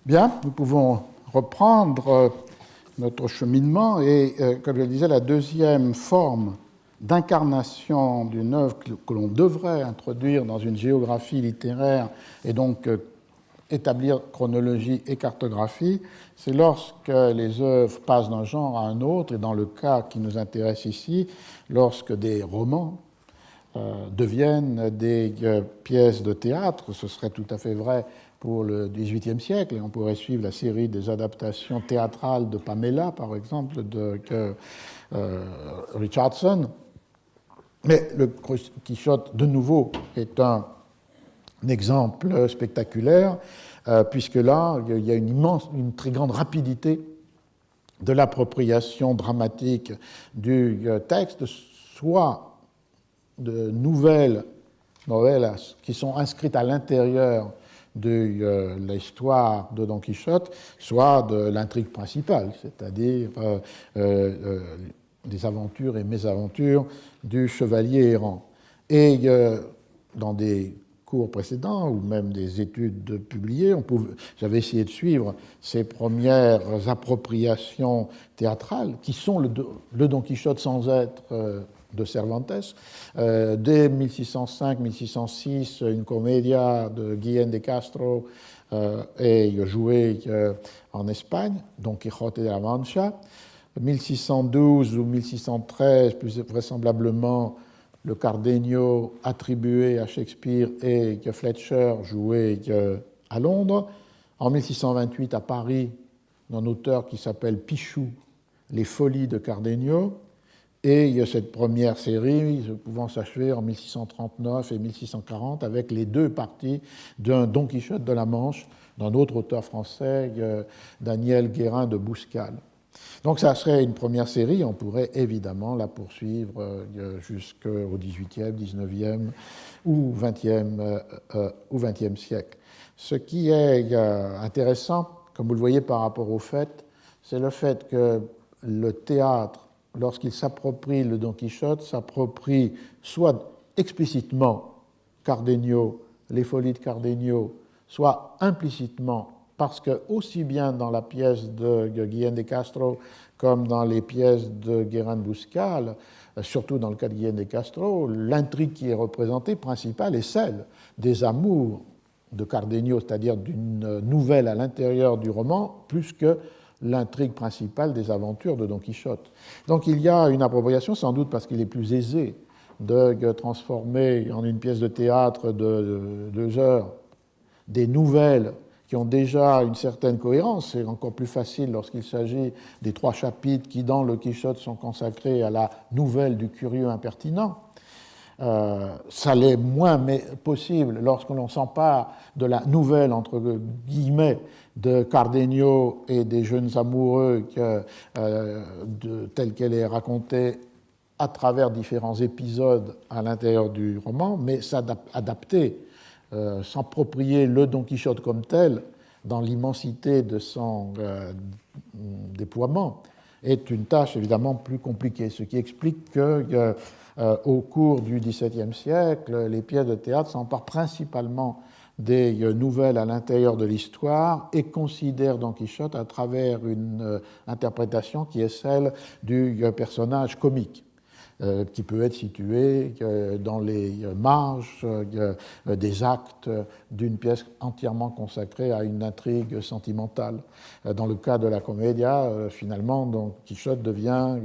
Bien, nous pouvons reprendre notre cheminement et, comme je le disais, la deuxième forme d'incarnation d'une œuvre que l'on devrait introduire dans une géographie littéraire et donc établir chronologie et cartographie, c'est lorsque les œuvres passent d'un genre à un autre, et dans le cas qui nous intéresse ici, lorsque des romans deviennent des pièces de théâtre. Ce serait tout à fait vrai pour le XVIIIe siècle, et on pourrait suivre la série des adaptations théâtrales de Pamela, par exemple, de Richardson. Mais le Quichotte, de nouveau, est un exemple spectaculaire, puisque là, il y a une très grande rapidité de l'appropriation dramatique du texte, soit de nouvelles novelas qui sont inscrites à l'intérieur de l'histoire de Don Quichotte, soit de l'intrigue principale, c'est-à-dire des aventures et mésaventures du chevalier errant. Et dans des cours précédents, ou même des études publiées, j'avais essayé de suivre ces premières appropriations théâtrales, qui sont le Don Quichotte sans être de Cervantes. Dès 1605-1606, une comédia de Guillén de Castro est jouée en Espagne, Don Quijote de la Mancha. 1612 ou 1613, plus vraisemblablement, le Cardenio attribué à Shakespeare et que Fletcher joué à Londres. En 1628, à Paris, un auteur qui s'appelle Pichou, Les Folies de Cardenio. Et il y a cette première série pouvant s'achever en 1639 et 1640 avec les deux parties d'un Don Quichotte de la Manche d'un autre auteur français, Daniel Guérin de Bouscal. Donc ça serait une première série, on pourrait évidemment la poursuivre jusqu'au XVIIIe, XIXe ou XXe siècle. Ce qui est intéressant, comme vous le voyez par rapport au fait, c'est le fait que le théâtre, lorsqu'il s'approprie le Don Quichotte, s'approprie soit explicitement Cardenio, les folies de Cardenio, soit implicitement, parce que aussi bien dans la pièce de Guillén de Castro comme dans les pièces de Guérin de Bouscal, surtout dans le cas de Guillén de Castro, l'intrigue qui est représentée principale est celle des amours de Cardenio, c'est-à-dire d'une nouvelle à l'intérieur du roman, plus que l'intrigue principale des aventures de Don Quichotte. Donc il y a une appropriation, sans doute parce qu'il est plus aisé de transformer en une pièce de théâtre de 2 heures des nouvelles qui ont déjà une certaine cohérence. C'est encore plus facile lorsqu'il s'agit des 3 chapitres qui, dans le Quichotte, sont consacrés à la nouvelle du curieux impertinent. Ça l'est moins possible lorsque l'on s'empare de la nouvelle, entre guillemets, de Cardenio et des jeunes amoureux telle qu'elle est racontée à travers différents épisodes à l'intérieur du roman, mais s'adapter, s'approprier le Don Quichotte comme tel, dans l'immensité de son déploiement, est une tâche évidemment plus compliquée, ce qui explique que au cours du XVIIe siècle, les pièces de théâtre s'emparent principalement des nouvelles à l'intérieur de l'histoire et considèrent Don Quichotte à travers une interprétation qui est celle du personnage comique, qui peut être situé dans les marges des actes d'une pièce entièrement consacrée à une intrigue sentimentale. Dans le cas de la Commedia, finalement, Don Quichotte devient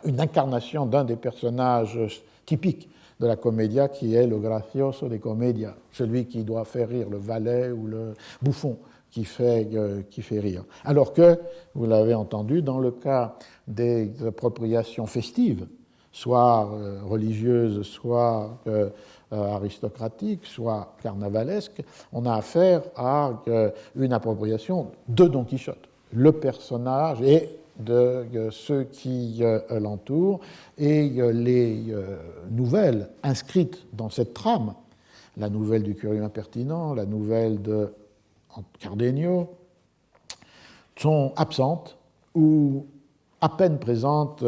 une incarnation d'un des personnages typiques de la Commedia, qui est le gracioso de Commedia, celui qui doit faire rire, le valet ou le bouffon qui fait rire. Alors que, vous l'avez entendu, dans le cas des appropriations festives, soit religieuses, soit aristocratiques, soit carnavalesques, on a affaire à une appropriation de Don Quichotte. Le personnage et de ceux qui l'entourent, et les nouvelles inscrites dans cette trame, la nouvelle du curieux impertinent, la nouvelle de Cardenio, sont absentes ou à peine présentes.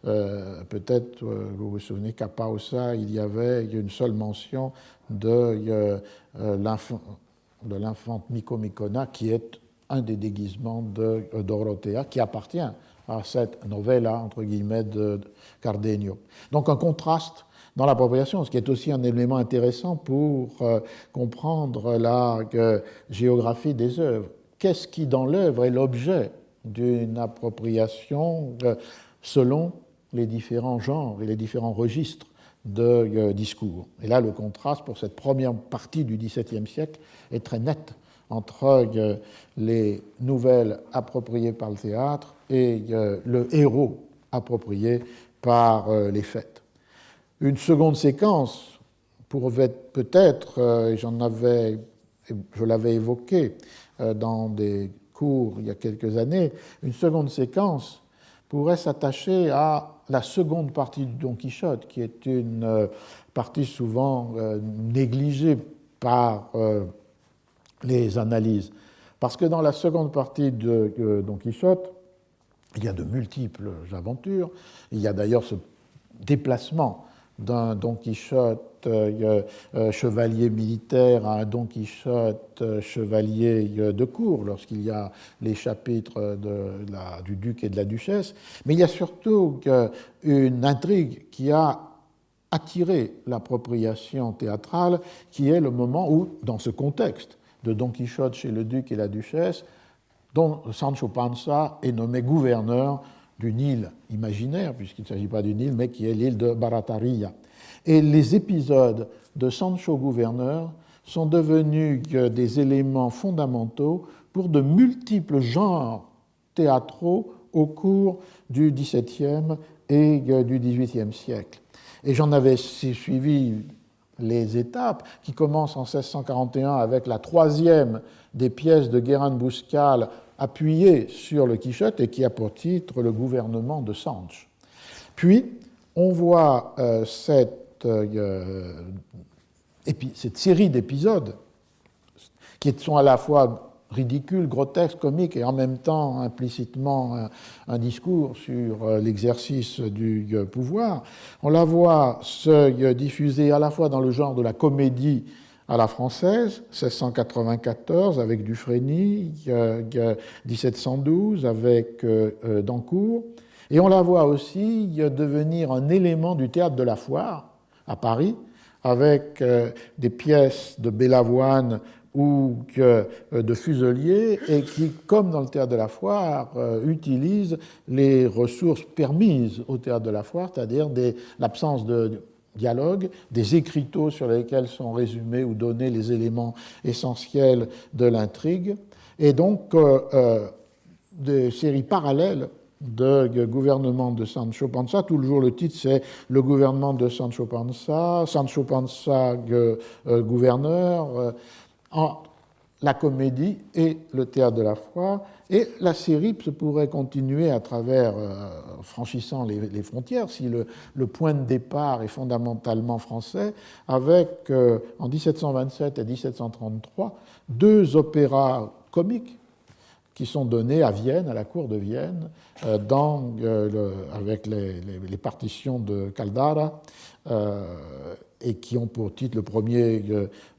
Peut-être vous vous souvenez qu'à Pausa, il y avait une seule mention de de l'infante Micomicona, qui est un des déguisements de Dorothea, qui appartient à cette novella, entre guillemets, de Cardenio. Donc un contraste dans l'appropriation, ce qui est aussi un élément intéressant pour comprendre la géographie des œuvres. Qu'est-ce qui, dans l'œuvre, est l'objet d'une appropriation selon les différents genres et les différents registres de discours. Et là, le contraste pour cette première partie du XVIIe siècle est très net entre les nouvelles appropriées par le théâtre et le héros approprié par les fêtes. Une seconde séquence pourrait peut-être, je l'avais évoqué dans des cours il y a quelques années, une seconde séquence pourrait s'attacher à la seconde partie du Don Quichotte, qui est une partie souvent négligée par les analyses. Parce que dans la seconde partie de Don Quichotte, il y a de multiples aventures. Il y a d'ailleurs ce déplacement d'un Don Quichotte chevalier militaire à un Don Quichotte chevalier de cour, lorsqu'il y a les chapitres du duc et de la duchesse. Mais il y a surtout une intrigue qui a attiré l'appropriation théâtrale, qui est le moment où, dans ce contexte de Don Quichotte chez le duc et la duchesse, Don Sancho Panza est nommé gouverneur d'une île imaginaire, puisqu'il ne s'agit pas d'une île, mais qui est l'île de Barataria. Et les épisodes de Sancho gouverneur sont devenus des éléments fondamentaux pour de multiples genres théâtraux au cours du XVIIe et du XVIIIe siècle. Et j'en avais suivi les étapes, qui commencent en 1641 avec la troisième des pièces de Guérin de Bouscal appuyée sur le Quichotte et qui a pour titre le gouvernement de Sanche. Puis, on voit cette série d'épisodes qui sont à la fois ridicules, grotesques, comiques et en même temps implicitement un discours sur l'exercice du pouvoir. On la voit se diffuser à la fois dans le genre de la comédie à la française, 1694 avec Dufresne, 1712 avec Dancourt, et on la voit aussi devenir un élément du théâtre de la Foire à Paris, avec des pièces de Bellavoine ou de Fuselier, et qui, comme dans le théâtre de la Foire, utilisent les ressources permises au théâtre de la Foire, c'est-à-dire l'absence de dialogue, des écriteaux sur lesquels sont résumés ou donnés les éléments essentiels de l'intrigue, et donc des séries parallèles de gouvernement de Sancho Panza. Toujours le titre, c'est le gouvernement de Sancho Panza gouverneur, la comédie et le théâtre de la Foire. Et la série se pourrait continuer à travers, franchissant les frontières, si le point de départ est fondamentalement français, avec, en 1727 et 1733, deux opéras comiques qui sont donnés à Vienne, à la cour de Vienne, avec les partitions de Caldara, et qui ont pour titre le premier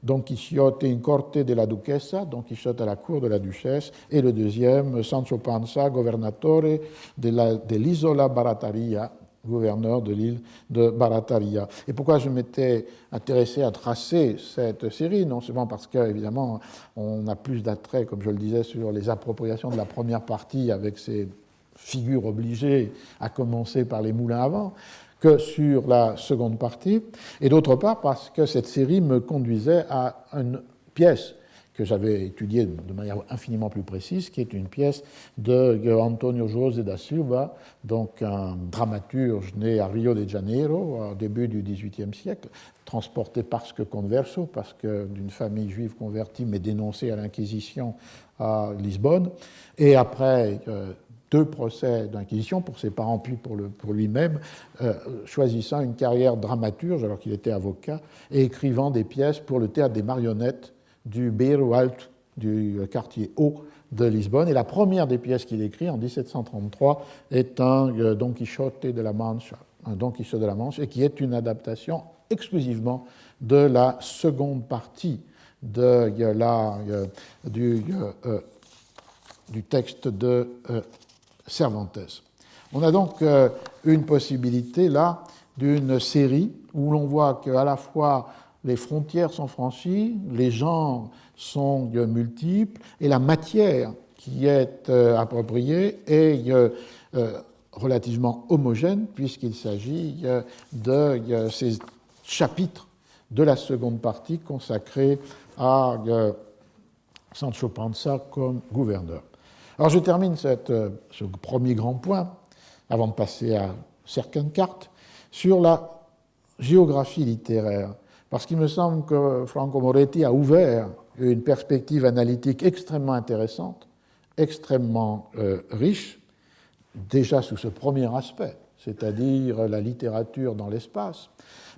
Don Quixote in corte de la duquesa, Don Quichotte à la cour de la duchesse, et le deuxième Sancho Panza, governatore de l'isola Barataria, gouverneur de l'île de Barataria. Et pourquoi je m'étais intéressé à tracer cette série? Non seulement parce qu'évidemment, on a plus d'attrait, comme je le disais, sur les appropriations de la première partie avec ses figures obligées, à commencer par les moulins à vent, que sur la seconde partie, et d'autre part parce que cette série me conduisait à une pièce que j'avais étudiée de manière infiniment plus précise, qui est une pièce de Antonio José da Silva, donc un dramaturge né à Rio de Janeiro, au début du XVIIIe siècle, transporté parce que converso, parce que d'une famille juive convertie, mais dénoncée à l'Inquisition à Lisbonne, et après deux procès d'inquisition pour ses parents puis pour lui-même, choisissant une carrière dramaturge alors qu'il était avocat et écrivant des pièces pour le théâtre des marionnettes du Beiro Alto, du quartier haut de Lisbonne. Et la première des pièces qu'il écrit en 1733 est un Don Quichotte de la Mancha, un Don Quichotte de la Manche, et qui est une adaptation exclusivement de la seconde partie du texte de Cervantes. On a donc une possibilité là d'une série où l'on voit qu'à la fois les frontières sont franchies, les genres sont multiples et la matière qui est appropriée est relativement homogène puisqu'il s'agit de ces chapitres de la seconde partie consacrée à Sancho Panza comme gouverneur. Alors je termine ce premier grand point, avant de passer à certaines cartes, sur la géographie littéraire, parce qu'il me semble que Franco Moretti a ouvert une perspective analytique extrêmement intéressante, extrêmement riche, déjà sous ce premier aspect, c'est-à-dire la littérature dans l'espace,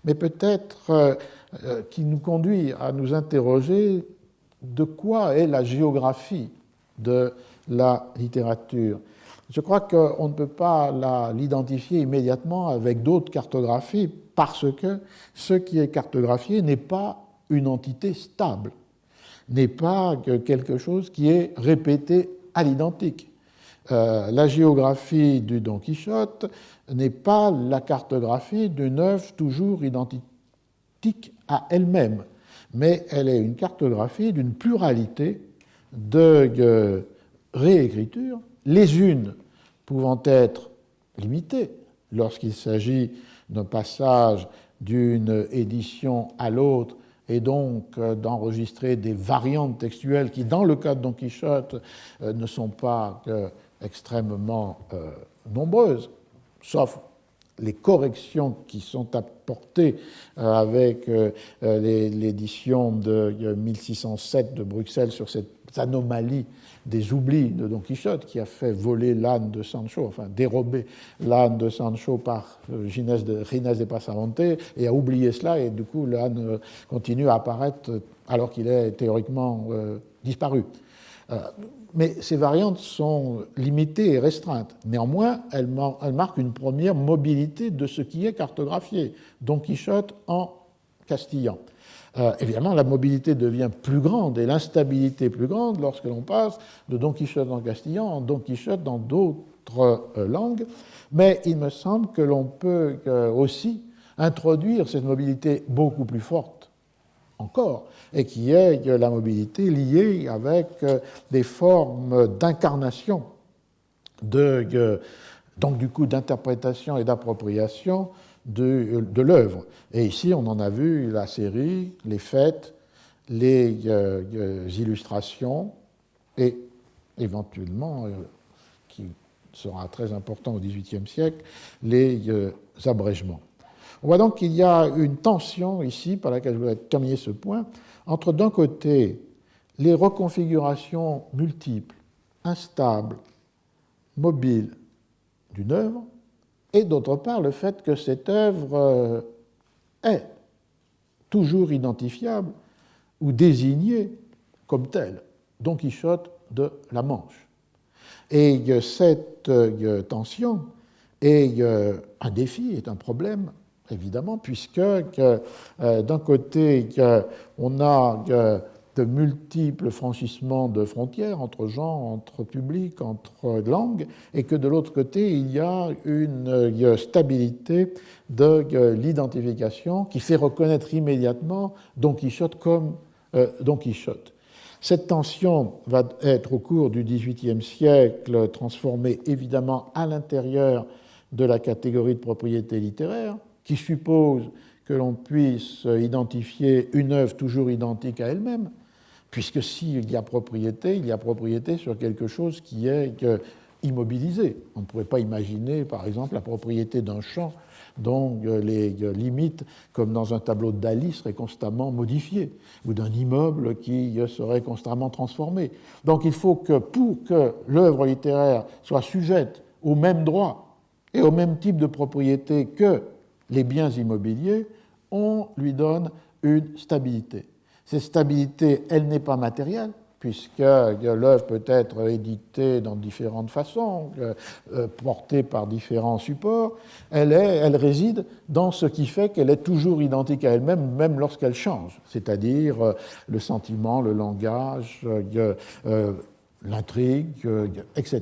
mais peut-être qui nous conduit à nous interroger de quoi est la géographie de la littérature. Je crois qu'on ne peut pas l'identifier immédiatement avec d'autres cartographies parce que ce qui est cartographié n'est pas une entité stable, n'est pas quelque chose qui est répété à l'identique. La géographie du Don Quichotte n'est pas la cartographie d'une œuvre toujours identique à elle-même, mais elle est une cartographie d'une pluralité de réécritures, les unes pouvant être limitées lorsqu'il s'agit d'un passage d'une édition à l'autre et donc d'enregistrer des variantes textuelles qui, dans le cas de Don Quichotte, ne sont pas extrêmement nombreuses, sauf les corrections qui sont apportées avec l'édition de 1607 de Bruxelles sur cette anomalie des oublis de Don Quichotte qui a fait voler l'âne de Sancho, enfin dérober l'âne de Sancho par Ginés de Passamonte et a oublié cela et du coup l'âne continue à apparaître alors qu'il est théoriquement disparu. Mais ces variantes sont limitées et restreintes. Néanmoins, elles marquent une première mobilité de ce qui est cartographié, Don Quichotte en castillan. Évidemment, la mobilité devient plus grande et l'instabilité plus grande lorsque l'on passe de Don Quichotte en castillan en Don Quichotte dans d'autres langues, mais il me semble que l'on peut aussi introduire cette mobilité beaucoup plus forte encore, et qui est la mobilité liée avec des formes d'incarnation, donc du coup d'interprétation et d'appropriation de l'œuvre. Et ici, on en a vu la série, les fêtes, les illustrations, et éventuellement, qui sera très important au XVIIIe siècle, les abrègements. On voit donc qu'il y a une tension ici, par laquelle je voudrais terminer ce point, entre d'un côté les reconfigurations multiples, instables, mobiles d'une œuvre, et d'autre part le fait que cette œuvre est toujours identifiable ou désignée comme telle, Don Quichotte de la Manche. Et cette tension est un défi, est un problème, évidemment, puisque d'un côté, on a de multiples franchissements de frontières entre genres, entre publics, entre langues, et que de l'autre côté, il y a une stabilité de l'identification qui fait reconnaître immédiatement Don Quichotte comme Don Quichotte. Cette tension va être, au cours du XVIIIe siècle, transformée évidemment à l'intérieur de la catégorie de propriété littéraire, qui suppose que l'on puisse identifier une œuvre toujours identique à elle-même, puisque s'il y a propriété sur quelque chose qui est immobilisé. On ne pourrait pas imaginer, par exemple, la propriété d'un champ dont les limites, comme dans un tableau de Dali, seraient constamment modifiées, ou d'un immeuble qui serait constamment transformé. Donc il faut que, pour que l'œuvre littéraire soit sujette aux mêmes droits et au même type de propriété que les biens immobiliers, on lui donne une stabilité. Cette stabilité, elle n'est pas matérielle, puisque l'œuvre peut être éditée dans différentes façons, portée par différents supports, elle réside dans ce qui fait qu'elle est toujours identique à elle-même, même lorsqu'elle change, c'est-à-dire le sentiment, le langage, l'intrigue, etc.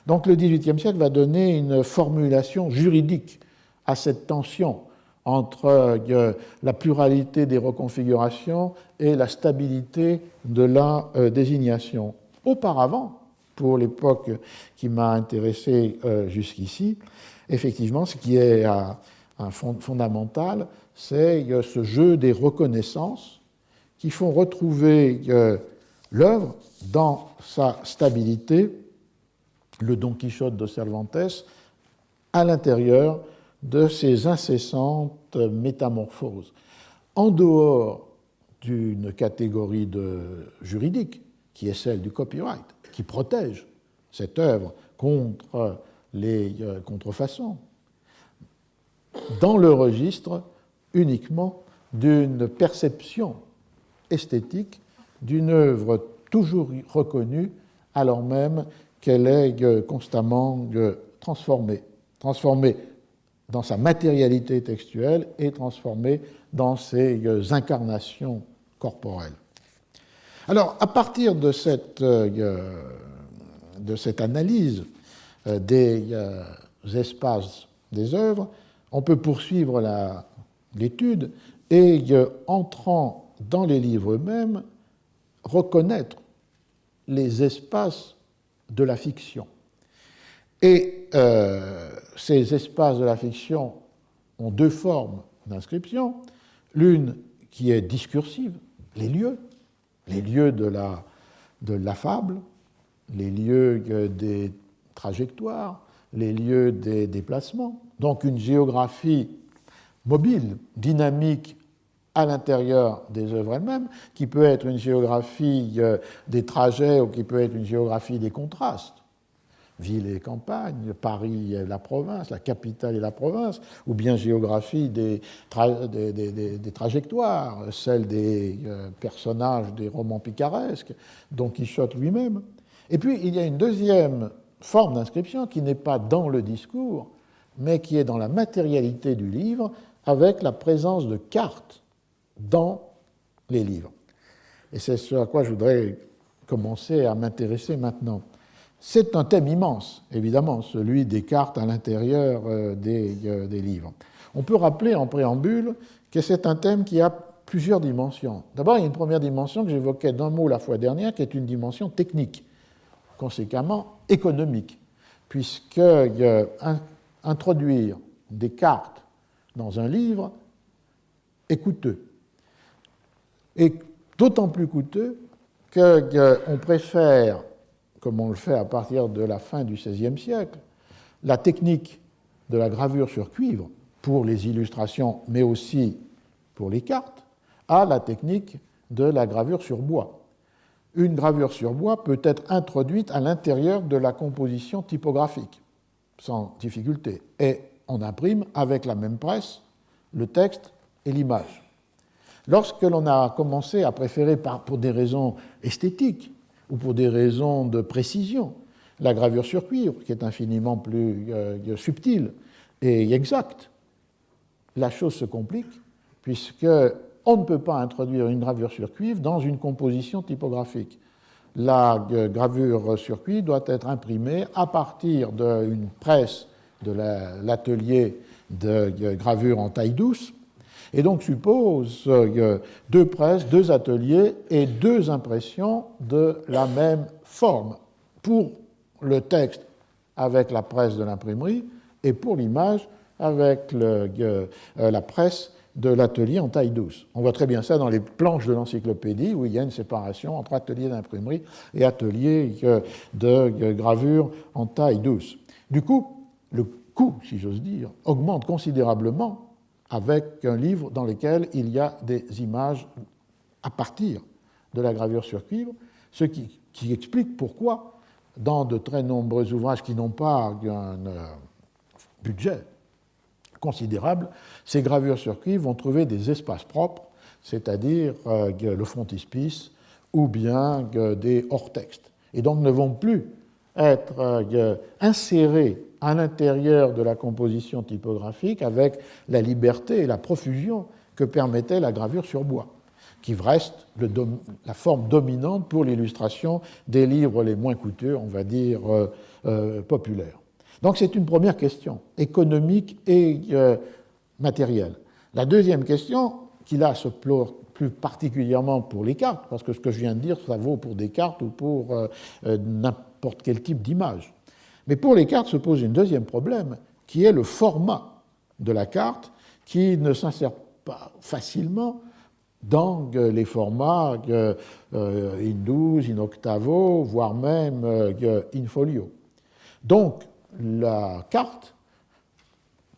Donc le XVIIIe siècle va donner une formulation juridique à cette tension entre la pluralité des reconfigurations et la stabilité de la désignation. Auparavant, pour l'époque qui m'a intéressé jusqu'ici, effectivement, ce qui est fondamental, c'est ce jeu des reconnaissances qui font retrouver l'œuvre dans sa stabilité, le Don Quichotte de Cervantes, à l'intérieur de ces incessantes métamorphoses. En dehors d'une catégorie juridique, qui est celle du copyright, qui protège cette œuvre contre les contrefaçons, dans le registre uniquement d'une perception esthétique d'une œuvre toujours reconnue, alors même qu'elle est constamment transformée dans sa matérialité textuelle et transformée dans ses incarnations corporelles. Alors, à partir de cette analyse des espaces des œuvres, on peut poursuivre l'étude et, entrant dans les livres eux-mêmes, reconnaître les espaces de la fiction. Et ces espaces de la fiction ont deux formes d'inscription. L'une qui est discursive, les lieux de la fable, les lieux des trajectoires, les lieux des déplacements. Donc une géographie mobile, dynamique à l'intérieur des œuvres elles-mêmes, qui peut être une géographie des trajets ou qui peut être une géographie des contrastes. Ville et campagne, Paris et la province, la capitale et la province, ou bien géographie des trajectoires, celle des personnages des romans picaresques, Don Quichotte lui-même. Et puis, il y a une deuxième forme d'inscription qui n'est pas dans le discours, mais qui est dans la matérialité du livre, avec la présence de cartes dans les livres. Et c'est ce à quoi je voudrais commencer à m'intéresser maintenant. C'est un thème immense, évidemment, celui des cartes à l'intérieur des livres. On peut rappeler en préambule que c'est un thème qui a plusieurs dimensions. D'abord, il y a une première dimension que j'évoquais d'un mot la fois dernière, qui est une dimension technique, conséquemment économique, puisque introduire des cartes dans un livre est coûteux. Et d'autant plus coûteux qu'on préfère, comme on le fait à partir de la fin du XVIe siècle, la technique de la gravure sur cuivre pour les illustrations, mais aussi pour les cartes, à la technique de la gravure sur bois. Une gravure sur bois peut être introduite à l'intérieur de la composition typographique, sans difficulté, et on imprime avec la même presse le texte et l'image. Lorsque l'on a commencé à préférer, pour des raisons esthétiques ou pour des raisons de précision, la gravure sur cuivre, qui est infiniment plus subtile et exacte, la chose se complique, puisqu'on ne peut pas introduire une gravure sur cuivre dans une composition typographique. La gravure sur cuivre doit être imprimée à partir d'une presse de l'atelier de gravure en taille douce, et donc suppose deux presses, deux ateliers et deux impressions de la même forme pour le texte avec la presse de l'imprimerie et pour l'image avec la presse de l'atelier en taille douce. On voit très bien ça dans les planches de l'encyclopédie où il y a une séparation entre atelier d'imprimerie et atelier de gravure en taille douce. Du coup, le coût, si j'ose dire, augmente considérablement avec un livre dans lequel il y a des images à partir de la gravure sur cuivre, ce qui explique pourquoi, dans de très nombreux ouvrages qui n'ont pas un budget considérable, ces gravures sur cuivre vont trouver des espaces propres, c'est-à-dire le frontispice ou bien des hors-textes, et donc ne vont plus être insérés à l'intérieur de la composition typographique avec la liberté et la profusion que permettait la gravure sur bois, qui reste la forme dominante pour l'illustration des livres les moins coûteux, on va dire, populaires. Donc c'est une première question, économique et matérielle. La deuxième question, qui là se pose plus particulièrement pour les cartes, parce que ce que je viens de dire, ça vaut pour des cartes ou pour n'importe quel type d'image. Mais pour les cartes se pose un deuxième problème, qui est le format de la carte, qui ne s'insère pas facilement dans les formats in 12, in octavo, voire même in folio. Donc, la carte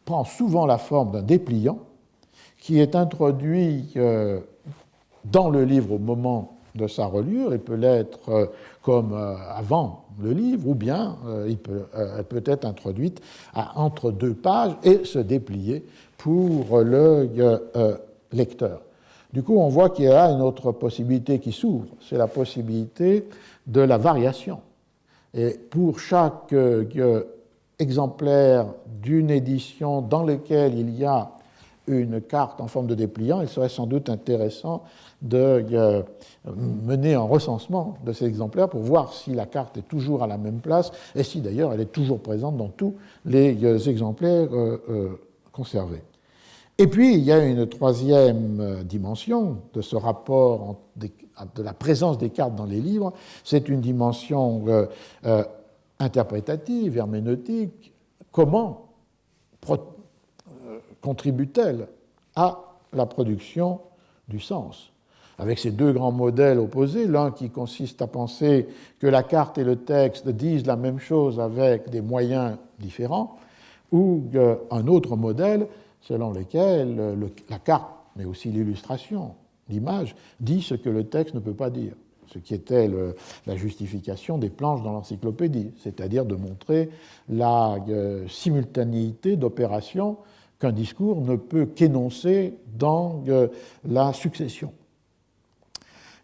prend souvent la forme d'un dépliant qui est introduit dans le livre au moment de sa reliure. Il peut l'être comme avant le livre, ou bien elle peut être introduite entre deux pages et se déplier pour le lecteur. Du coup, on voit qu'il y a une autre possibilité qui s'ouvre, c'est la possibilité de la variation. Et pour chaque exemplaire d'une édition dans lequel il y a une carte en forme de dépliant, il serait sans doute intéressant de mener un recensement de ces exemplaires pour voir si la carte est toujours à la même place et si d'ailleurs elle est toujours présente dans tous les exemplaires conservés. Et puis, il y a une troisième dimension de ce rapport de la présence des cartes dans les livres, c'est une dimension interprétative, herméneutique. Comment contribue-t-elle à la production du sens? Avec ces deux grands modèles opposés, l'un qui consiste à penser que la carte et le texte disent la même chose avec des moyens différents, ou un autre modèle selon lequel la carte, mais aussi l'illustration, l'image, dit ce que le texte ne peut pas dire, ce qui était la justification des planches dans l'encyclopédie, c'est-à-dire de montrer la simultanéité d'opérations qu'un discours ne peut qu'énoncer dans la succession.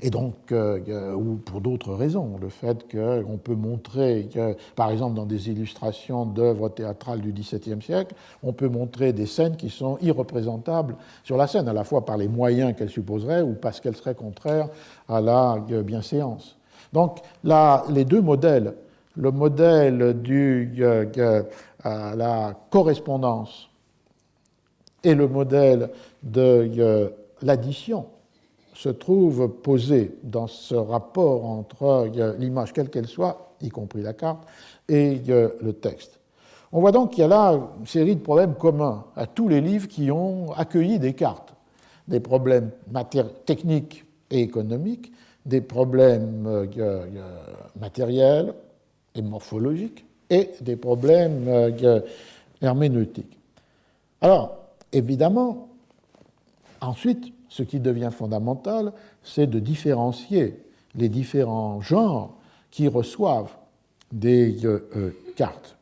Et donc, ou pour d'autres raisons, le fait qu'on peut montrer, par exemple dans des illustrations d'œuvres théâtrales du XVIIe siècle, on peut montrer des scènes qui sont irreprésentables sur la scène, à la fois par les moyens qu'elles supposeraient ou parce qu'elles seraient contraires à la bienséance. Donc, là, les deux modèles, le modèle de la correspondance et le modèle de l'addition, se trouve posé dans ce rapport entre l'image, quelle qu'elle soit, y compris la carte, et le texte. On voit donc qu'il y a là une série de problèmes communs à tous les livres qui ont accueilli des cartes. Des problèmes techniques et économiques, des problèmes matériels et morphologiques, et des problèmes herméneutiques. Alors, évidemment, ensuite, ce qui devient fondamental, c'est de différencier les différents genres qui reçoivent des cartes.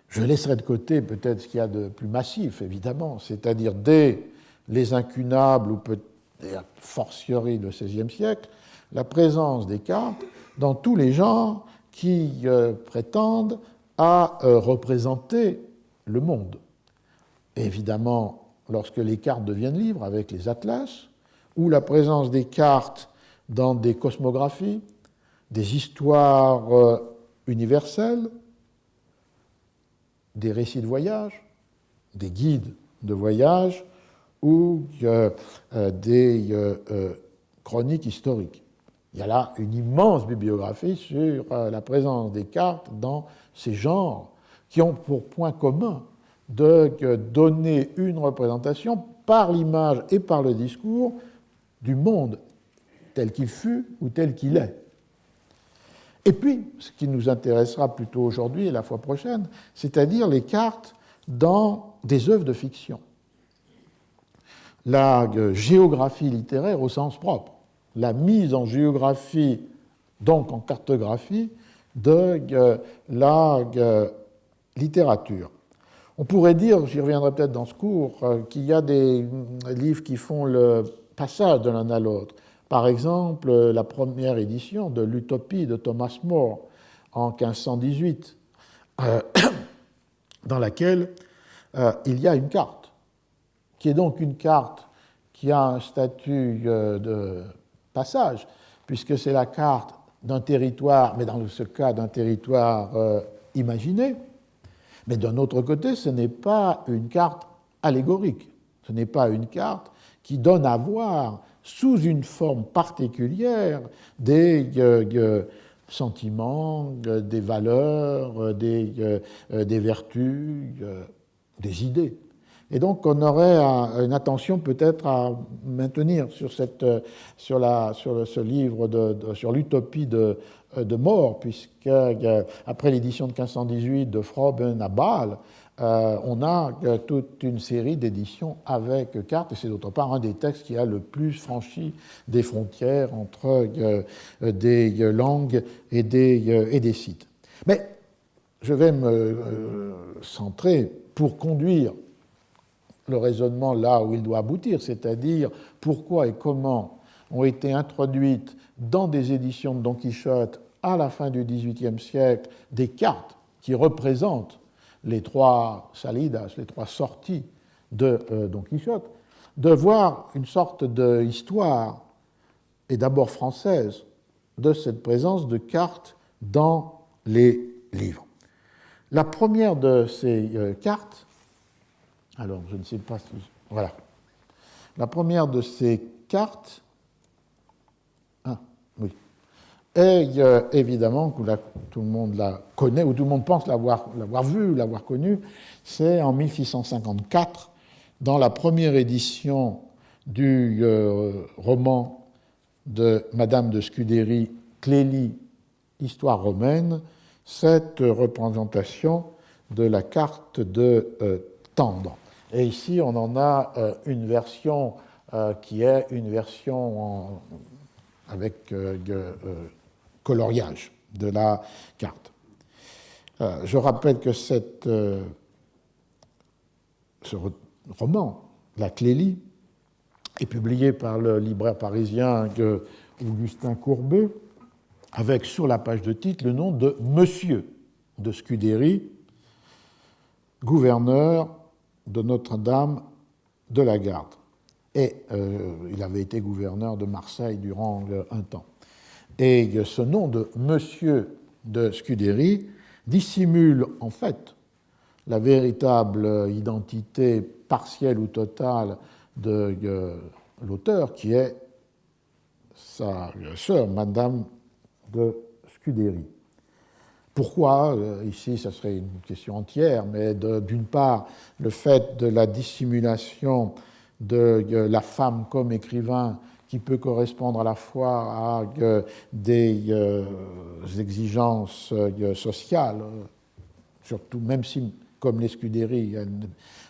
Je laisserai de côté peut-être ce qu'il y a de plus massif, évidemment, c'est-à-dire dès les incunables ou peut-être a fortiori le XVIe siècle, la présence des cartes dans tous les genres qui prétendent à représenter le monde. Évidemment, lorsque les cartes deviennent libres avec les atlas, ou la présence des cartes dans des cosmographies, des histoires universelles, des récits de voyage, des guides de voyage ou des chroniques historiques. Il y a là une immense bibliographie sur la présence des cartes dans ces genres qui ont pour point commun de donner une représentation par l'image et par le discours du monde tel qu'il fut ou tel qu'il est. Et puis, ce qui nous intéressera plutôt aujourd'hui et la fois prochaine, c'est-à-dire les cartes dans des œuvres de fiction. La géographie littéraire au sens propre, la mise en géographie, donc en cartographie, de la littérature. On pourrait dire, j'y reviendrai peut-être dans ce cours, qu'il y a des livres qui font le passage de l'un à l'autre. par exemple la première édition de l'Utopie de Thomas More en 1518, dans laquelle il y a une carte, qui est donc une carte qui a un statut de passage, puisque c'est la carte d'un territoire, mais dans ce cas d'un territoire imaginé. Mais d'un autre côté, ce n'est pas une carte allégorique, ce n'est pas une carte qui donne à voir sous une forme particulière des sentiments, des valeurs, des vertus, des idées. Et donc, on aurait une attention peut-être à maintenir sur ce livre, sur l'utopie de More, puisque après l'édition de 1518 de Froben à Bâle, on a toute une série d'éditions avec cartes, et c'est d'autre part un des textes qui a le plus franchi des frontières entre des langues et des sites. Mais je vais me centrer pour conduire le raisonnement là où il doit aboutir, c'est-à-dire pourquoi et comment ont été introduites dans des éditions de Don Quichotte à la fin du XVIIIe siècle des cartes qui représentent les trois salidas, les trois sorties de Don Quichotte, de voir une sorte d'histoire, et d'abord française, de cette présence de cartes dans les livres. La première de ces cartes, alors je ne sais pas si... Voilà. La première de ces cartes, oui, et évidemment, tout le monde la connaît, ou tout le monde pense l'avoir vue, l'avoir connue, c'est en 1654, dans la première édition du roman de Madame de Scudéry, Clélie, Histoire romaine, cette représentation de la carte de Tendre. Et ici, on en a une version qui est une version avec coloriage de la carte. Je rappelle que ce roman, La Clélie, est publié par le libraire parisien Augustin Courbet, avec sur la page de titre le nom de Monsieur de Scudéry, gouverneur de Notre-Dame de la Garde. Et il avait été gouverneur de Marseille durant un temps. Et ce nom de Monsieur de Scudéry dissimule en fait la véritable identité partielle ou totale de l'auteur, qui est sa sœur, Madame de Scudéry. Pourquoi? Ici, ça serait une question entière, mais d'une part, le fait de la dissimulation de la femme comme écrivain qui peut correspondre à la fois à des exigences sociales, surtout même si, comme les Scudéry, elles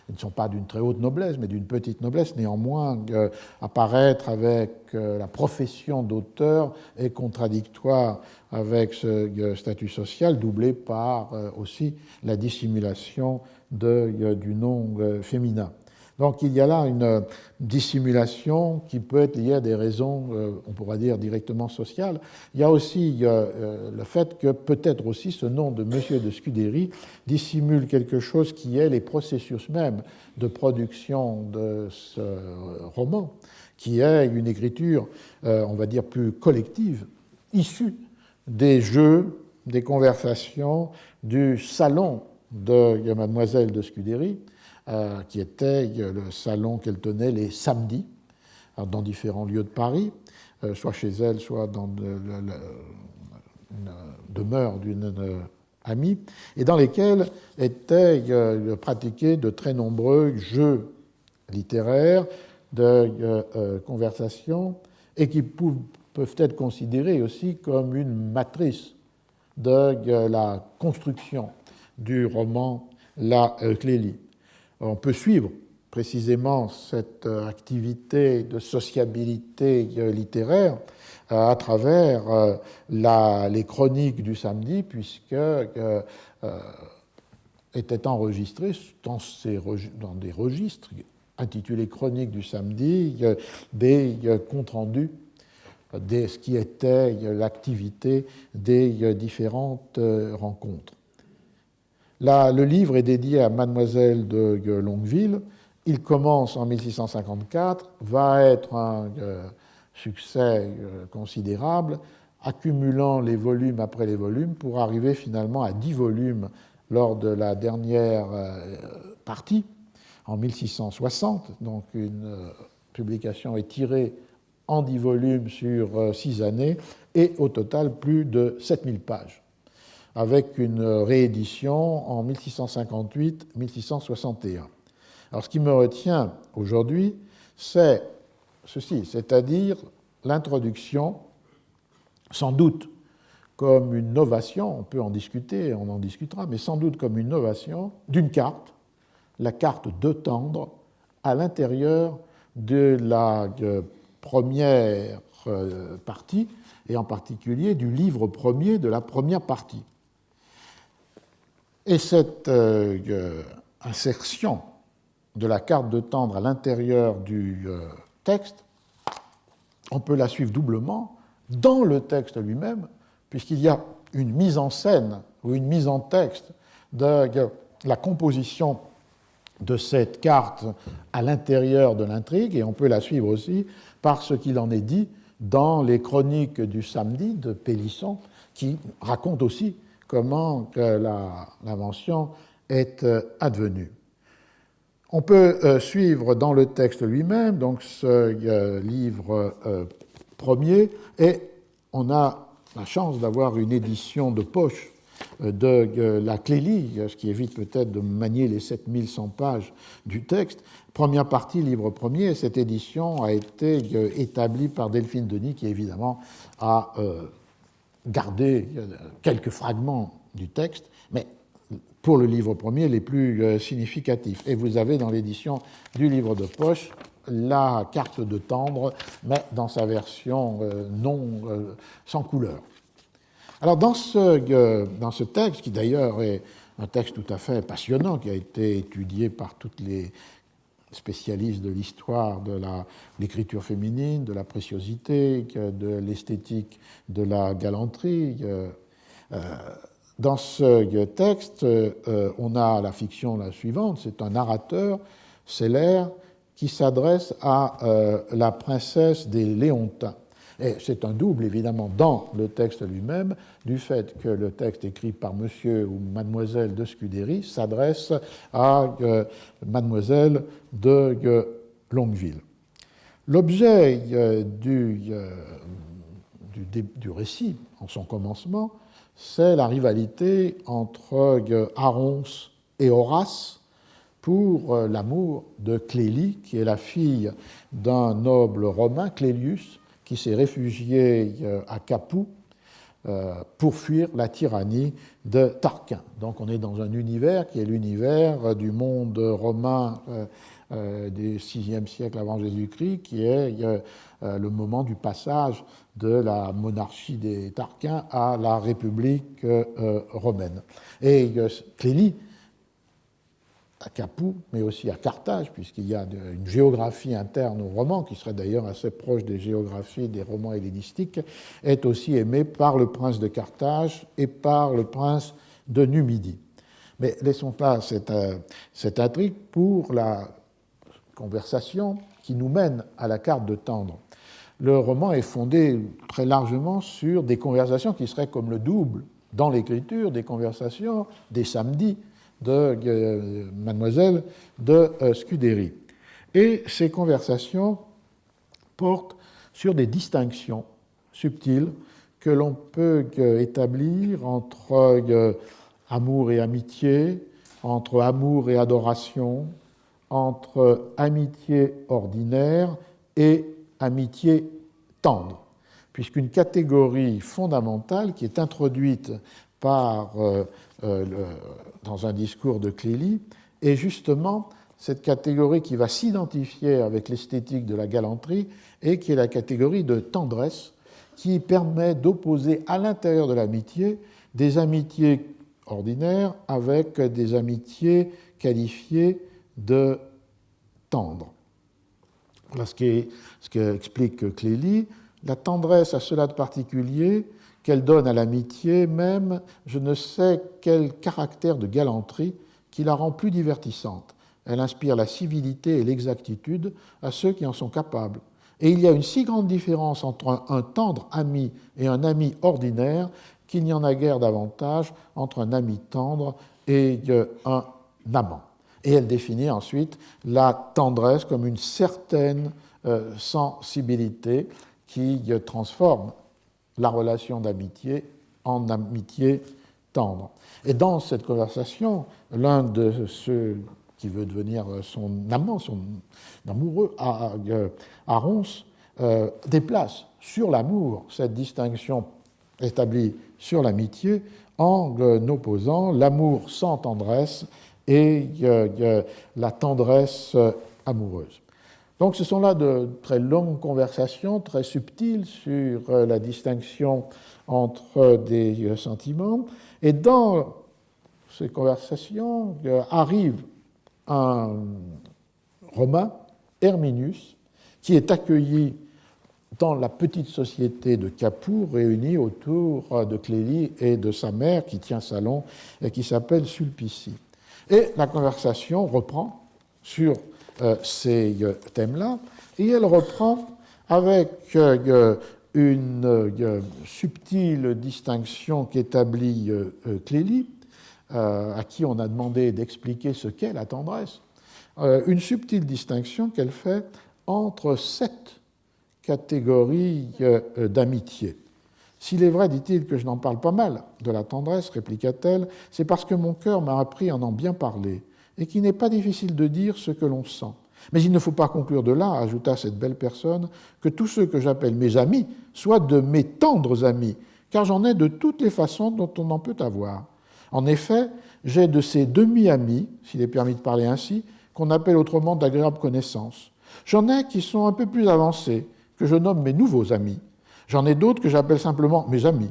ne sont pas d'une très haute noblesse, mais d'une petite noblesse, néanmoins, apparaître avec la profession d'auteur est contradictoire avec ce statut social, doublé par aussi la dissimulation du nom féminin. Donc il y a là une dissimulation qui peut être liée à des raisons, on pourra dire, directement sociales. Il y a aussi le fait que peut-être aussi ce nom de Monsieur de Scudéry dissimule quelque chose qui est les processus même de production de ce roman, qui est une écriture, on va dire, plus collective, issue des jeux, des conversations, du salon de Mademoiselle de Scudéry, qui était le salon qu'elle tenait les samedis dans différents lieux de Paris, soit chez elle, soit dans une demeure d'une amie, et dans lesquels étaient pratiqués de très nombreux jeux littéraires, de conversation, et qui peuvent être considérés aussi comme une matrice de la construction du roman La Clélie. On peut suivre précisément cette activité de sociabilité littéraire à travers les chroniques du samedi, puisque étaient enregistrés dans des registres intitulés Chroniques du samedi des comptes rendus ce qui était l'activité des différentes rencontres. Là, le livre est dédié à Mademoiselle de Longueville. Il commence en 1654, va être un succès considérable, accumulant les volumes après les volumes pour arriver finalement à 10 volumes lors de la dernière partie, en 1660. Donc une publication étirée en 10 volumes sur 6 années et au total plus de 7000 pages, avec une réédition en 1658-1661. Alors ce qui me retient aujourd'hui, c'est ceci, c'est-à-dire l'introduction, sans doute comme une novation, on peut en discuter, on en discutera, mais sans doute comme une novation d'une carte, la carte de Tendre, à l'intérieur de la première partie, et en particulier du livre premier de la première partie. Et cette insertion de la carte de Tendre à l'intérieur du texte, on peut la suivre doublement dans le texte lui-même, puisqu'il y a une mise en scène ou une mise en texte de la composition de cette carte à l'intérieur de l'intrigue, et on peut la suivre aussi par ce qu'il en est dit dans les chroniques du samedi de Pélisson, qui racontent aussi comment l'invention est advenue. On peut suivre dans le texte lui-même donc ce livre premier, et on a la chance d'avoir une édition de poche de la Clélie, ce qui évite peut-être de manier les 7100 pages du texte. Première partie, livre premier, et cette édition a été établie par Delphine Denis, qui évidemment a gardé quelques fragments du texte, mais pour le livre premier, les plus significatifs. Et vous avez dans l'édition du livre de poche la carte de Tendre, mais dans sa version sans couleur. Alors dans ce texte, qui d'ailleurs est un texte tout à fait passionnant, qui a été étudié par toutes les spécialistes de l'histoire de l'écriture féminine, de la préciosité, de l'esthétique, de la galanterie, dans ce texte, on a la fiction la suivante, c'est un narrateur cellaire qui s'adresse à la princesse des Léontins. Et c'est un double, évidemment, dans le texte lui-même, du fait que le texte écrit par monsieur ou mademoiselle de Scudéry s'adresse à mademoiselle de Longueville. L'objet du récit, en son commencement, c'est la rivalité entre Aronce et Horace pour l'amour de Clélie, qui est la fille d'un noble romain, Clélius, qui s'est réfugié à Capoue pour fuir la tyrannie de Tarquin. Donc on est dans un univers qui est l'univers du monde romain du VIe siècle avant Jésus-Christ, qui est le moment du passage de la monarchie des Tarquins à la République romaine. Et Clélie, à Capoue, mais aussi à Carthage, puisqu'il y a une géographie interne aux romans, qui serait d'ailleurs assez proche des géographies des romans hellénistiques, est aussi aimée par le prince de Carthage et par le prince de Numidie. Mais laissons là cette intrigue pour la conversation qui nous mène à la carte de Tendre. Le roman est fondé très largement sur des conversations qui seraient comme le double dans l'écriture des conversations des samedis de mademoiselle de Scudéry. Et ces conversations portent sur des distinctions subtiles que l'on peut établir entre amour et amitié, entre amour et adoration, entre amitié ordinaire et amitié tendre, puisqu'une catégorie fondamentale qui est introduite dans un discours de Clélie est justement cette catégorie qui va s'identifier avec l'esthétique de la galanterie et qui est la catégorie de tendresse, qui permet d'opposer à l'intérieur de l'amitié des amitiés ordinaires avec des amitiés qualifiées de tendres. Voilà ce qu'explique Clélie. La tendresse a cela de particulier qu'elle donne à l'amitié même je ne sais quel caractère de galanterie qui la rend plus divertissante. Elle inspire la civilité et l'exactitude à ceux qui en sont capables. Et il y a une si grande différence entre un tendre ami et un ami ordinaire qu'il n'y en a guère davantage entre un ami tendre et un amant. Et elle définit ensuite la tendresse comme une certaine sensibilité qui transforme la relation d'amitié en amitié tendre. Et dans cette conversation, l'un de ceux qui veut devenir son amant, son amoureux, Arons, déplace sur l'amour cette distinction établie sur l'amitié en opposant l'amour sans tendresse et la tendresse amoureuse. Donc ce sont là de très longues conversations, très subtiles sur la distinction entre des sentiments. Et dans ces conversations arrive un Romain, Herminius, qui est accueilli dans la petite société de Capoue réunie autour de Clélie et de sa mère qui tient salon et qui s'appelle Sulpicie. Et la conversation reprend sur ces thèmes-là, et elle reprend avec une subtile distinction qu'établit Clélie, à qui on a demandé d'expliquer ce qu'est la tendresse, une subtile distinction qu'elle fait entre 7 catégories d'amitié. S'il est vrai, dit-il, que je n'en parle pas mal de la tendresse, répliqua-t-elle, c'est parce que mon cœur m'a appris à en bien parler, et qu'il n'est pas difficile de dire ce que l'on sent. Mais il ne faut pas conclure de là, ajouta cette belle personne, que tous ceux que j'appelle mes amis soient de mes tendres amis, car j'en ai de toutes les façons dont on en peut avoir. En effet, j'ai de ces demi-amis, s'il est permis de parler ainsi, qu'on appelle autrement d'agréables connaissances. J'en ai qui sont un peu plus avancés, que je nomme mes nouveaux amis. J'en ai d'autres que j'appelle simplement mes amis.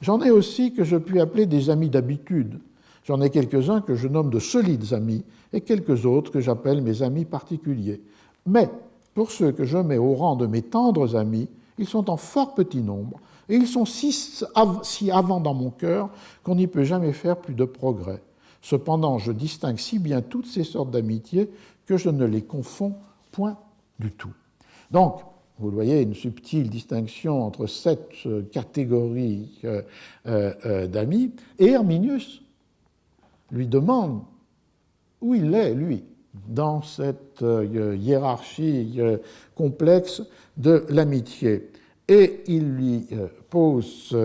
J'en ai aussi que je puis appeler des amis d'habitude. J'en ai quelques-uns que je nomme de solides amis et quelques autres que j'appelle mes amis particuliers. Mais pour ceux que je mets au rang de mes tendres amis, ils sont en fort petit nombre et ils sont si avant dans mon cœur qu'on n'y peut jamais faire plus de progrès. Cependant, je distingue si bien toutes ces sortes d'amitié que je ne les confonds point du tout. Donc, vous le voyez, une subtile distinction entre 7 catégories d'amis. Et Herminius lui demande où il est, lui, dans cette hiérarchie complexe de l'amitié. Et il lui pose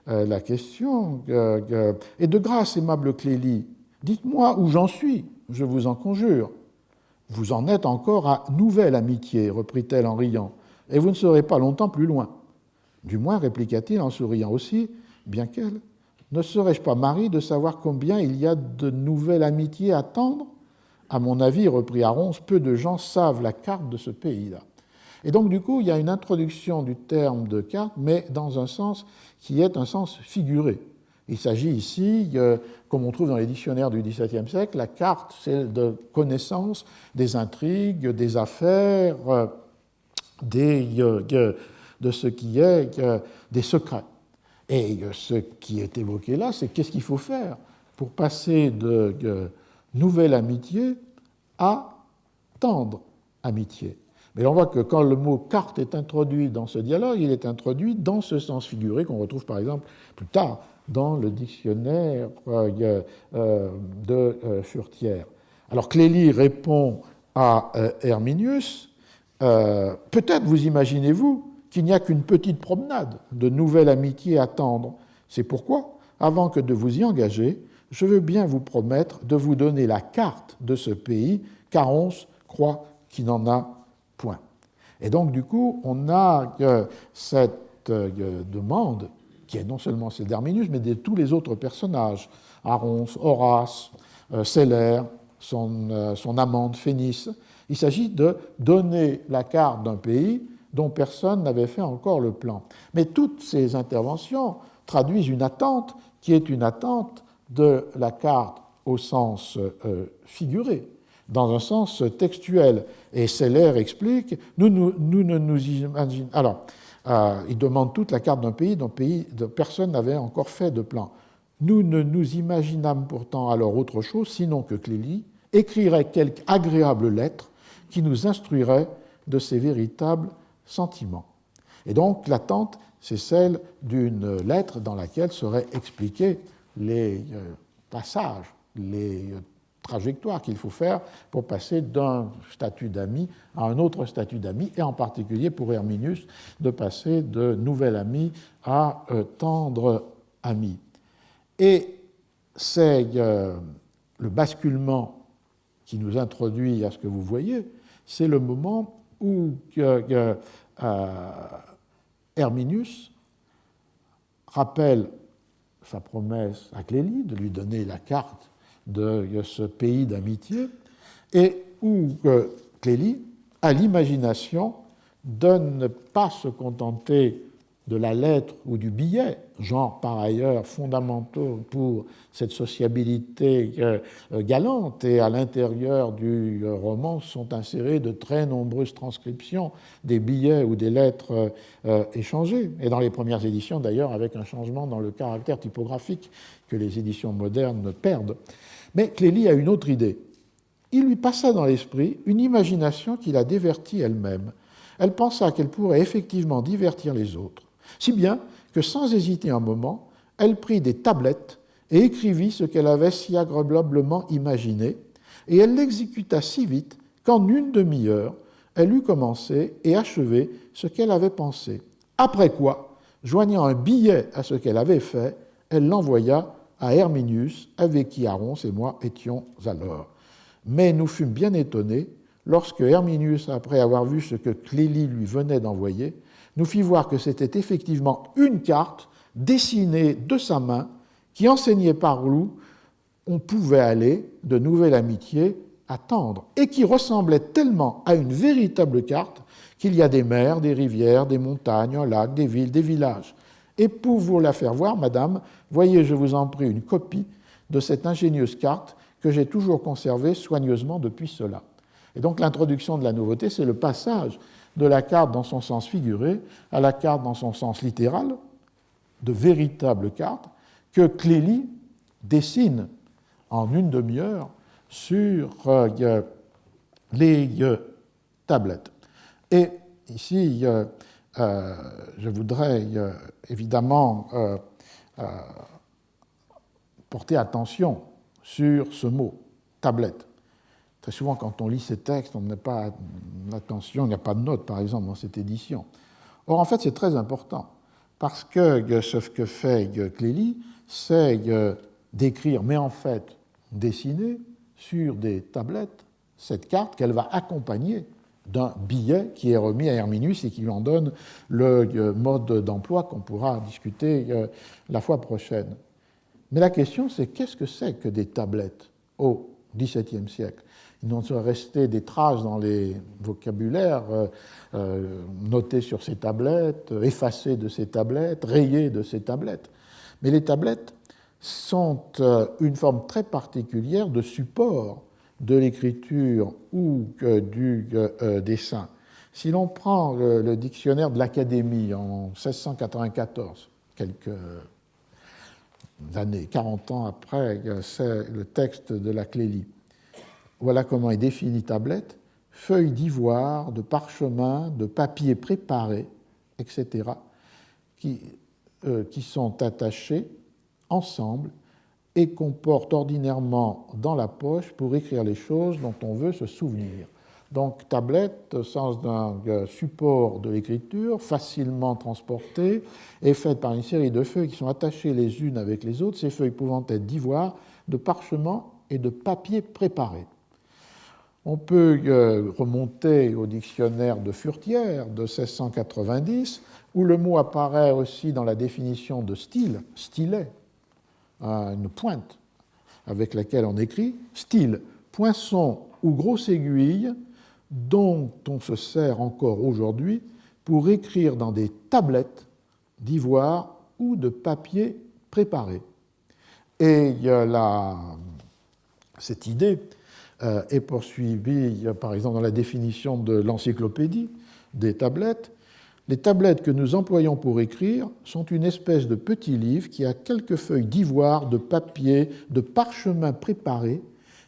la question « Et de grâce, aimable Clélie, dites-moi où j'en suis, je vous en conjure. » « Vous en êtes encore à nouvelle amitié, reprit-elle en riant, et vous ne serez pas longtemps plus loin. Du moins, répliqua-t-il en souriant aussi, bien qu'elle, ne serais-je pas mari de savoir combien il y a de nouvelles amitiés à tendre ? À mon avis, reprit Arons, peu de gens savent la carte de ce pays-là. Et donc, du coup, il y a une introduction du terme de carte, mais dans un sens qui est un sens figuré. Il s'agit ici, comme on trouve dans les dictionnaires du XVIIe siècle, la carte, c'est de connaissance des intrigues, des affaires, de ce qui est des secrets. Et ce qui est évoqué là, c'est qu'est-ce qu'il faut faire pour passer de nouvelle amitié à tendre amitié. Mais on voit que quand le mot carte est introduit dans ce dialogue, il est introduit dans ce sens figuré qu'on retrouve par exemple plus tard dans le dictionnaire de Furetière. Alors Clélie répond à Herminius, peut-être vous imaginez-vous qu'il n'y a qu'une petite promenade de nouvelle amitié à tendre. C'est pourquoi, avant que de vous y engager, je veux bien vous promettre de vous donner la carte de ce pays, car on croit qu'il n'en a point. Et donc, du coup, on a cette demande qui est non seulement celle d'Herminius, mais de tous les autres personnages, Arons, Horace, Célère, son amante Phénice. Il s'agit de donner la carte d'un pays dont personne n'avait fait encore le plan. Mais toutes ces interventions traduisent une attente qui est une attente de la carte au sens figuré, dans un sens textuel. Et Célère explique, nous ne nous imaginons... Alors, Il demande toute la carte d'un pays dont personne n'avait encore fait de plan. Nous ne nous imaginâmes pourtant alors autre chose, sinon que Clélie écrirait quelque agréable lettre qui nous instruirait de ses véritables sentiments. Et donc l'attente, c'est celle d'une lettre dans laquelle seraient expliqués les passages, les trajectoires qu'il faut faire pour passer d'un statut d'ami à un autre statut d'ami, et en particulier pour Herminius, de passer de nouvel ami à tendre ami. Et c'est le basculement qui nous introduit à ce que vous voyez, c'est le moment où Herminius rappelle sa promesse à Clélie de lui donner la carte de ce pays d'amitié, et où Clélie, à l'imagination, de ne pas se contenter de la lettre ou du billet, genre par ailleurs fondamentaux pour cette sociabilité galante, et à l'intérieur du roman sont insérées de très nombreuses transcriptions des billets ou des lettres échangées, et dans les premières éditions d'ailleurs avec un changement dans le caractère typographique que les éditions modernes perdent. Mais Clélie a une autre idée. Il lui passa dans l'esprit une imagination qui la divertit elle-même. Elle pensa qu'elle pourrait effectivement divertir les autres, si bien que sans hésiter un moment, elle prit des tablettes et écrivit ce qu'elle avait si agréablement imaginé, et elle l'exécuta si vite qu'en une demi-heure, elle eut commencé et achevé ce qu'elle avait pensé. Après quoi, joignant un billet à ce qu'elle avait fait, elle l'envoya à Herminius, avec qui Arons et moi étions alors. Mais nous fûmes bien étonnés lorsque Herminius, après avoir vu ce que Clélie lui venait d'envoyer, nous fit voir que c'était effectivement une carte dessinée de sa main qui enseignait par où on pouvait aller de nouvelle amitié attendre, et qui ressemblait tellement à une véritable carte qu'il y a des mers, des rivières, des montagnes, un lac, des villes, des villages. Et pour vous la faire voir, madame, voyez, je vous en prie, une copie de cette ingénieuse carte que j'ai toujours conservée soigneusement depuis cela. Et donc l'introduction de la nouveauté, c'est le passage de la carte dans son sens figuré à la carte dans son sens littéral, de véritable carte, que Clélie dessine en une demi-heure sur les tablettes. Et ici, je voudrais évidemment porter attention sur ce mot, tablette. Très souvent, quand on lit ces textes, on n'a pas attention, il n'y a pas de note, par exemple, dans cette édition. Or, en fait, c'est très important, parce que ce que fait Clélie, c'est d'écrire, mais en fait, dessiner sur des tablettes cette carte qu'elle va accompagner d'un billet qui est remis à Herminius et qui lui en donne le mode d'emploi qu'on pourra discuter la fois prochaine. Mais la question, c'est qu'est-ce que c'est que des tablettes au XVIIe siècle? Il n'en serait resté des traces dans les vocabulaires notés sur ces tablettes, effacés de ces tablettes, rayés de ces tablettes. Mais les tablettes sont une forme très particulière de support de l'écriture ou du dessin. Si l'on prend le dictionnaire de l'Académie en 1694, quelques années, 40 ans après, c'est le texte de la Clélie. Voilà comment est définie tablette: feuilles d'ivoire, de parchemin, de papier préparé, etc., qui sont attachés ensemble et qu'on porte ordinairement dans la poche pour écrire les choses dont on veut se souvenir. Donc, tablette, au sens d'un support de l'écriture, facilement transporté, est faite par une série de feuilles qui sont attachées les unes avec les autres, ces feuilles pouvant être d'ivoire, de parchemin et de papier préparé. On peut remonter au dictionnaire de Furetière de 1690, où le mot apparaît aussi dans la définition de style, stylet, une pointe avec laquelle on écrit, style, poinçon ou grosse aiguille dont on se sert encore aujourd'hui pour écrire dans des tablettes d'ivoire ou de papier préparé. Et cette idée est poursuivie, par exemple, dans la définition de l'encyclopédie des tablettes, les tablettes que nous employons pour écrire sont une espèce de petit livre qui a quelques feuilles d'ivoire, de papier, de parchemin préparé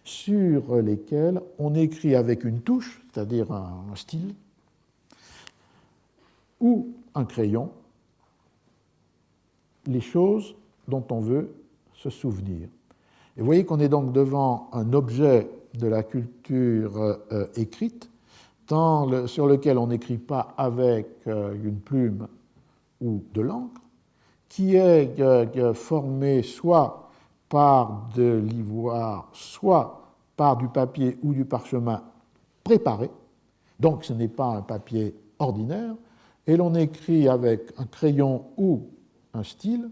sur lesquels on écrit avec une touche, c'est-à-dire un style, ou un crayon, les choses dont on veut se souvenir. Et vous voyez qu'on est donc devant un objet de la culture écrite, sur lequel on n'écrit pas avec une plume ou de l'encre, qui est formé soit par de l'ivoire, soit par du papier ou du parchemin préparé. Donc ce n'est pas un papier ordinaire, et l'on écrit avec un crayon ou un style,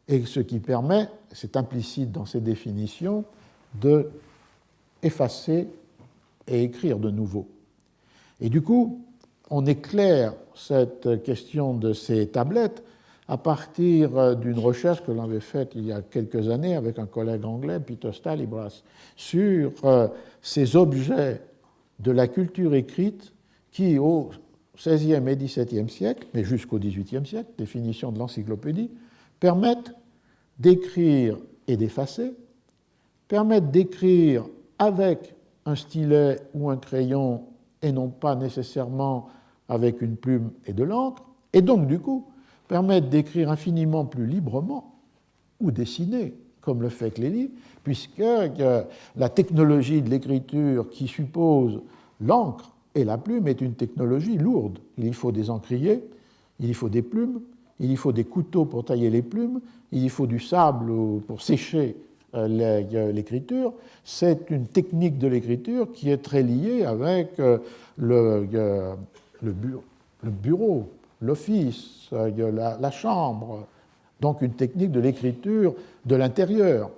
et ce qui permet, c'est implicite dans ces définitions, de effacer et écrire de nouveau. Et du coup, on éclaire cette question de ces tablettes à partir d'une recherche que l'on avait faite il y a quelques années avec un collègue anglais, Peter Stalibras, sur ces objets de la culture écrite qui, au XVIe et XVIIe siècle, mais jusqu'au XVIIIe siècle, définition de l'encyclopédie, permettent d'écrire et d'effacer, permettent d'écrire avec un stylet ou un crayon et non pas nécessairement avec une plume et de l'encre, et donc du coup permettent d'écrire infiniment plus librement ou dessiner, comme le fait Clélie, puisque la technologie de l'écriture qui suppose l'encre et la plume est une technologie lourde. Il y faut des encriers, il y faut des plumes, il y faut des couteaux pour tailler les plumes, il y faut du sable pour sécher l'écriture. C'est une technique de l'écriture qui est très liée avec le bureau, l'office, la chambre, donc une technique de l'écriture de l'intérieur.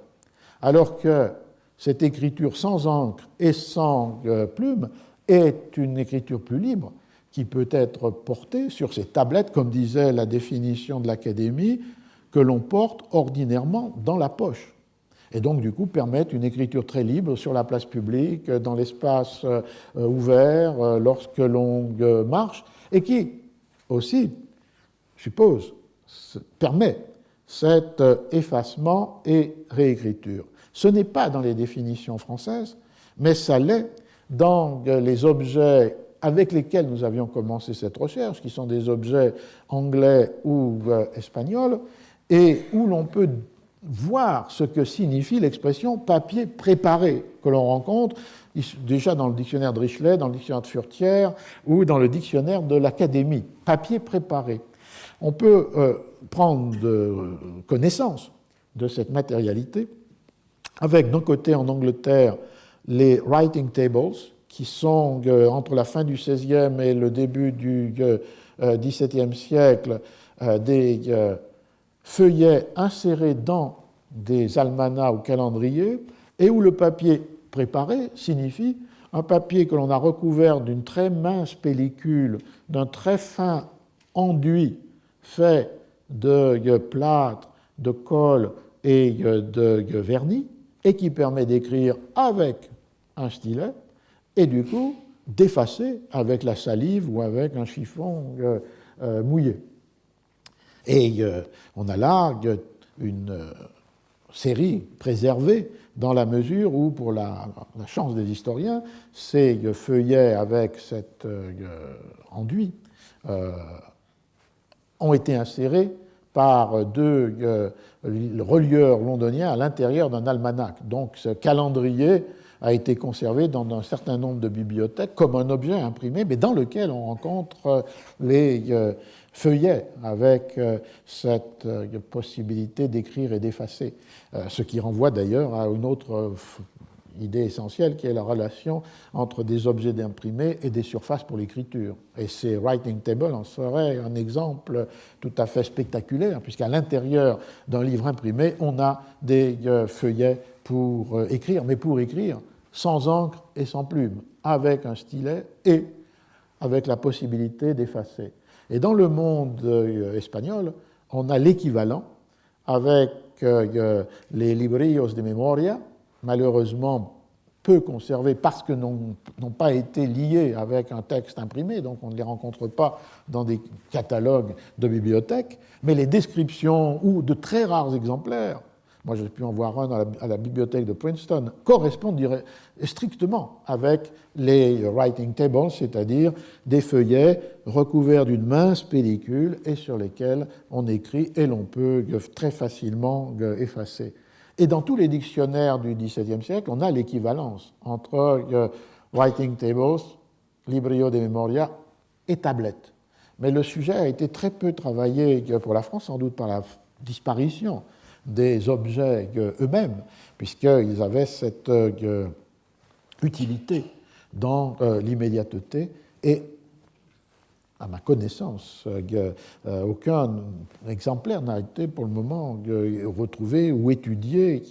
Alors que cette écriture sans encre et sans plume est une écriture plus libre qui peut être portée sur ces tablettes, comme disait la définition de l'Académie, que l'on porte ordinairement dans la poche. Et donc, du coup, permettent une écriture très libre sur la place publique, dans l'espace ouvert, lorsque l'on marche, et qui aussi, je suppose, permet cet effacement et réécriture. Ce n'est pas dans les définitions françaises, mais ça l'est dans les objets avec lesquels nous avions commencé cette recherche, qui sont des objets anglais ou espagnols, et où l'on peut voir ce que signifie l'expression papier préparé, que l'on rencontre déjà dans le dictionnaire de Richelieu, dans le dictionnaire de Furetière ou dans le dictionnaire de l'Académie. Papier préparé. On peut prendre connaissance de cette matérialité avec, d'un côté, en Angleterre, les writing tables, qui sont, entre la fin du XVIe et le début du XVIIe siècle, des feuillets insérés dans des almanachs ou calendriers, et où le papier préparé signifie un papier que l'on a recouvert d'une très mince pellicule, d'un très fin enduit fait de plâtre, de colle et de vernis, et qui permet d'écrire avec un stylet, et du coup d'effacer avec la salive ou avec un chiffon mouillé. Et on a là une série préservée dans la mesure où, pour la chance des historiens, ces feuillets avec cet enduit ont été insérés par deux relieurs londoniens à l'intérieur d'un almanach. Donc ce calendrier a été conservé dans un certain nombre de bibliothèques comme un objet imprimé, mais dans lequel on rencontre les feuillets avec cette possibilité d'écrire et d'effacer. Ce qui renvoie d'ailleurs à une autre idée essentielle qui est la relation entre des objets imprimés et des surfaces pour l'écriture. Et ces writing tables en seraient un exemple tout à fait spectaculaire, puisqu'à l'intérieur d'un livre imprimé, on a des feuillets pour écrire, mais pour écrire sans encre et sans plume, avec un stylet et avec la possibilité d'effacer. Et dans le monde espagnol, on a l'équivalent avec les librillos de memoria, malheureusement peu conservés parce que n'ont pas été liés avec un texte imprimé, donc on ne les rencontre pas dans des catalogues de bibliothèques, mais les descriptions ou de très rares exemplaires, moi j'ai pu en voir un à la bibliothèque de Princeton, correspondent strictement avec les writing tables, c'est-à-dire des feuillets recouverts d'une mince pellicule et sur lesquels on écrit et l'on peut très facilement effacer. Et dans tous les dictionnaires du XVIIe siècle, on a l'équivalence entre writing tables, librillo de memoria et tablette. Mais le sujet a été très peu travaillé pour la France, sans doute par la disparition des objets eux-mêmes, puisqu'ils avaient cette utilité dans l'immédiateté et, à ma connaissance, aucun exemplaire n'a été pour le moment retrouvé ou étudié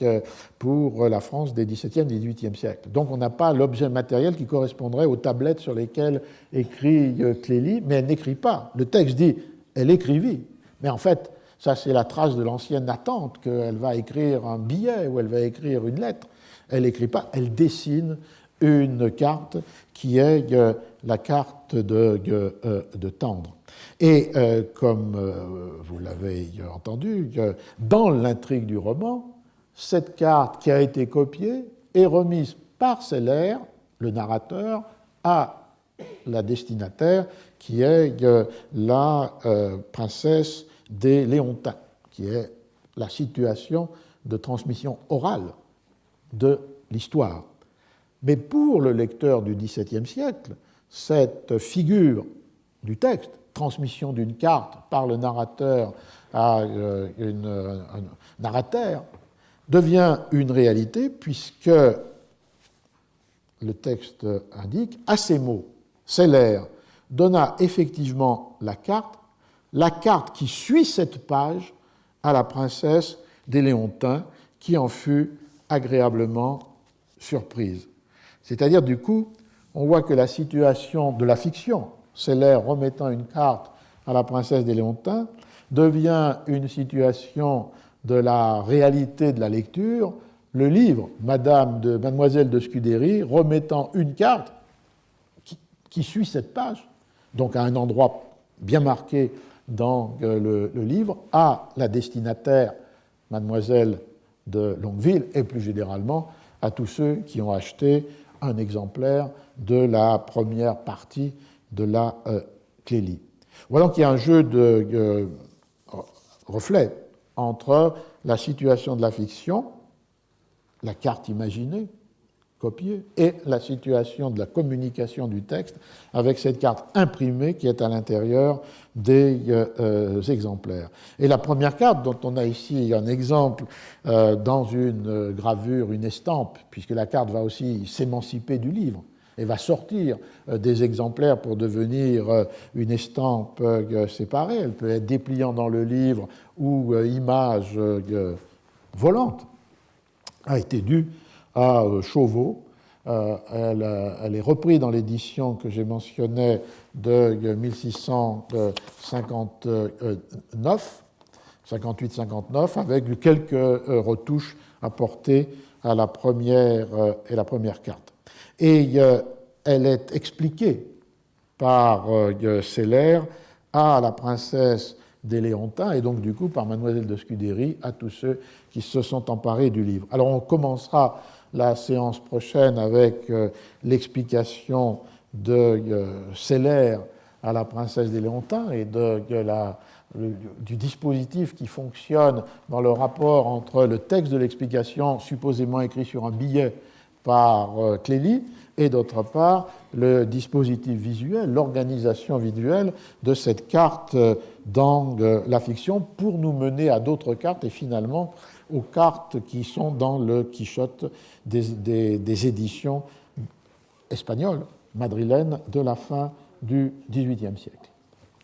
pour la France des XVIIe et XVIIIe siècles. Donc on n'a pas l'objet matériel qui correspondrait aux tablettes sur lesquelles écrit Clélie, mais elle n'écrit pas. Le texte dit « elle écrivit », mais en fait, ça c'est la trace de l'ancienne attente qu'elle va écrire un billet ou elle va écrire une lettre. Elle n'écrit pas, elle dessine une carte qui est la carte de Tendre. Et comme vous l'avez entendu, dans l'intrigue du roman, cette carte qui a été copiée est remise par Seller, le narrateur, à la destinataire, qui est la princesse des Léontins, qui est la situation de transmission orale de l'histoire. Mais pour le lecteur du XVIIe siècle, cette figure du texte, transmission d'une carte par le narrateur à un narrateur, devient une réalité puisque le texte indique, à ces mots, Seller donna effectivement la carte qui suit cette page à la princesse des Léontins, qui en fut agréablement surprise. C'est-à-dire, du coup, on voit que la situation de la fiction, Seller remettant une carte à la princesse des Léontins, devient une situation de la réalité de la lecture. Le livre, Mademoiselle de Scudéry, remettant une carte qui suit cette page, donc à un endroit bien marqué dans le livre, à la destinataire, Mademoiselle de Longueville, et plus généralement à tous ceux qui ont acheté un exemplaire de la première partie de la Clélie. Voilà qu'il y a un jeu de reflet entre la situation de la fiction, la carte imaginée, copiée, et la situation de la communication du texte avec cette carte imprimée qui est à l'intérieur des exemplaires. Et la première carte, dont on a ici un exemple dans une gravure, une estampe, puisque la carte va aussi s'émanciper du livre et va sortir des exemplaires pour devenir une estampe séparée. Elle peut être dépliant dans le livre ou image volante, a été due à Chauveau. Elle est reprise dans l'édition que j'ai mentionnée de 58-59, avec quelques retouches apportées à la première carte. Et elle est expliquée par Seller à la princesse des Léontins, et donc du coup par Mademoiselle de Scudéry à tous ceux qui se sont emparés du livre. Alors on commencera la séance prochaine avec l'explication de Seller à la princesse des Léontins et du dispositif qui fonctionne dans le rapport entre le texte de l'explication supposément écrit sur un billet par Clélie et d'autre part le dispositif visuel, l'organisation visuelle de cette carte dans la fiction pour nous mener à d'autres cartes et finalement aux cartes qui sont dans le Quichotte des éditions espagnoles, madrilènes, de la fin du XVIIIe siècle.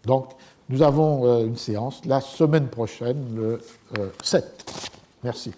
Donc, nous avons une séance la semaine prochaine, le 7. Merci.